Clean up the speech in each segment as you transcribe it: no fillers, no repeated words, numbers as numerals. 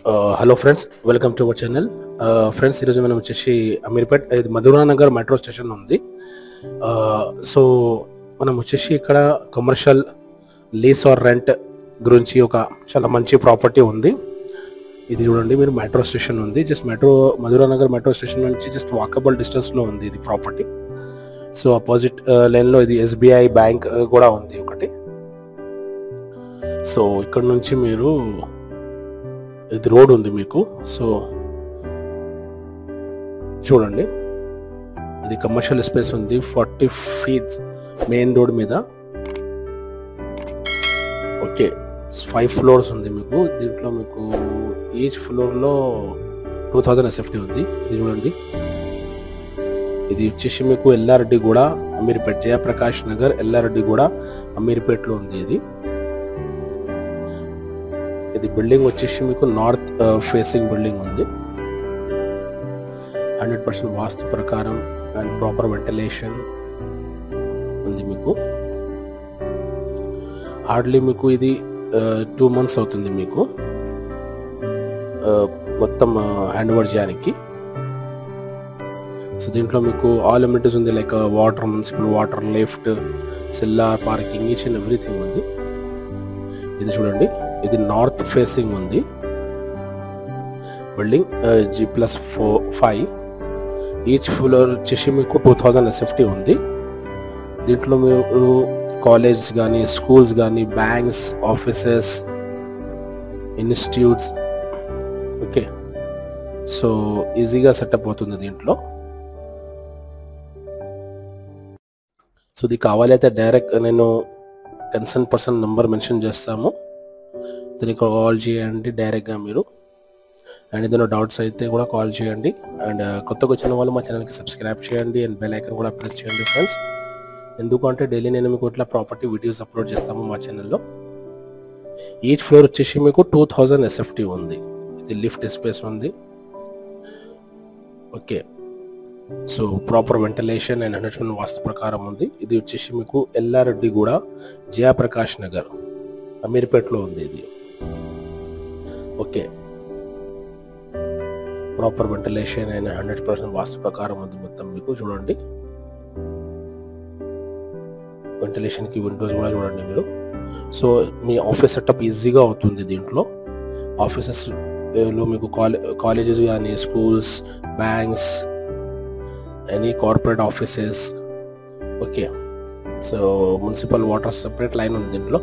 Hello friends, welcome to our channel. Friends, ఈరోజు మనం వచ్చేసి అమీర్పేట్ మధురా నగర్ మెట్రో స్టేషన్ ఉంది. సో మనం వచ్చేసి ఇక్కడ కమర్షియల్ లీజ్ ఆర్ రెంట్ గురించి ఒక చాలా మంచి ప్రాపర్టీ ఉంది. ఇది చూడండి, మీరు మెట్రో స్టేషన్ ఉంది, just Madhura Nagar metro station నుంచి జస్ట్ వాకబుల్ డిస్టెన్స్లో ఉంది ఇది ప్రాపర్టీ. సో అపోజిట్ లైన్లో ఇది SBI బ్యాంక్ కూడా ఉంది ఒకటి. సో ఇక్కడ నుంచి మీరు ఇది రోడ్ ఉంది మీకు. సో చూడండి, ఇది కమర్షియల్ స్పేస్ ఉంది, 40 feet మెయిన్ రోడ్ మీద. ఓకే, 5 floors ఉంది మీకు. దీంట్లో మీకు ఈచ్ ఫ్లోర్లో 2000 SFT ఉంది. ఇది చూడండి, ఇది వచ్చేసి మీకు ఎల్లారెడ్డి కూడా అమీర్పేట్, జయప్రకాష్ నగర్ ఎల్లారెడ్డి కూడా అమీర్పేట్లో ఉంది. ఇది బిల్డింగ్ వచ్చేసి మీకు నార్త్ ఫేసింగ్ బిల్డింగ్ ఉంది. 100% వాస్తు ప్రకారం అండ్ ప్రాపర్ వెంటిలేషన్ ఉంది మీకు. హార్డ్లీ మీకు ఇది 2 months అవుతుంది మీకు మొత్తం హ్యాండ్ ఓవర్ చేయడానికి. సో దీంట్లో మీకు ఆల్ అమ్యూనిటీస్ ఉంది, like water, municipal water, lift, cellar, parking, each and everything ఉంది. ఇది చూడండి, ఇది నార్త్ ఫేసింగ్ ఉంది బిల్డింగ్, G+5. ఈచ్ ఫ్లోర్ వచ్చేసి మీకు 2000 SFT ఉంది. దీంట్లో మీరు కాలేజ్ కానీ, స్కూల్స్ కానీ, banks, offices, institutes, okay, so ఈజీగా సెటప్ అవుతుంది దీంట్లో. సో ఇది కావాలి అయితే డైరెక్ట్ నేను కన్సర్న్ పర్సన్ నెంబర్ మెన్షన్ చేస్తాము, దీనికి కాల్ చేయండి డైరెక్ట్గా మీరు. అండ్ ఏదైనా డౌట్స్ అయితే కూడా కాల్ చేయండి. అండ్ కొత్తగా వచ్చిన వాళ్ళు మా ఛానల్కి సబ్స్క్రైబ్ చేయండి అండ్ బెల్ ఐకాన్ కూడా ప్రెస్ చేయండి ఫ్రెండ్స్. ఎందుకంటే డైలీ నేను మీకు ఇట్లా ప్రాపర్టీ వీడియోస్ అప్లోడ్ చేస్తాము మా ఛానల్లో. ఈచ్ ఫ్లోర్ వచ్చేసి మీకు 2000 SFT ఉంది. ఇది లిఫ్ట్ స్పేస్ ఉంది. Okay, so proper ventilation and 100% వాస్తు ప్రకారం ఉంది. ఇది వచ్చేసి మీకు ఎల్లారెడ్డి కూడా జయప్రకాష్ నగర్ అమీర్పేట్లో ఉంది ఇది. ఓకే, ప్రాపర్ వెంటిలేషన్ అండ్ 100% వాస్తు ప్రకారం ఉంది మొత్తం మీకు. చూడండి, వెంటిలేషన్కి విండోస్ కూడా చూడండి మీరు. సో మీ ఆఫీస్ సెటప్ ఈజీగా అవుతుంది దీంట్లో. ఆఫీసెస్లో మీకు కాలేజెస్ కానీ, schools, banks, any corporate offices, okay, so municipal water separate line ఉంది దీంట్లో.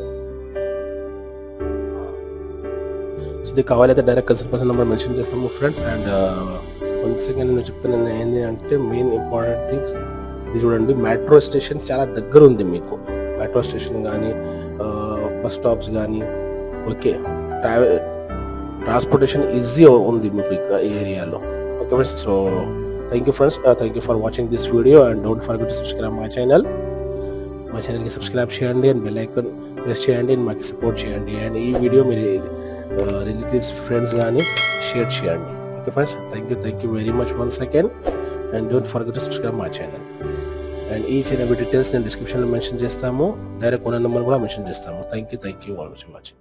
సో ఇది కావాలైతే direct consult person number mention చేస్తాము ఫ్రెండ్స్. అండ్ వన్స్ అగైన్ నేను చెప్తాను ఏంటి అంటే, మెయిన్ ఇంపార్టెంట్ థింగ్స్ ఇది చూడండి, మెట్రో స్టేషన్ చాలా దగ్గర ఉంది మీకు. మెట్రో స్టేషన్ కానీ, బస్ స్టాప్స్ కానీ, ఓకే, ట్రాన్స్పోర్టేషన్ ఈజీ ఉంది మీకు ఈ ఏరియాలో. Okay friends, so thank you friends, thank you for watching this video and don't forget to subscribe my channel. మా ఛానల్కి సబ్స్క్రైబ్ చేయండి అండ్ బెల్ ఐకాన్ ప్రెస్ చేయండి అండ్ మాకు సపోర్ట్ చేయండి. అండ్ ఈ వీడియో మీరు రిలేటివ్స్, ఫ్రెండ్స్ కానీ షేర్ చేయండి. Okay friends, thank you very much once again and don't forget to subscribe my channel. And ఈ చిన్న డీటెయిల్స్ నేను డిస్క్రిప్షన్లో మెన్షన్ చేస్తాము, డైరెక్ట్ ఓనర్ నెంబర్ కూడా మెన్షన్ చేస్తాము. Thank you all for watching.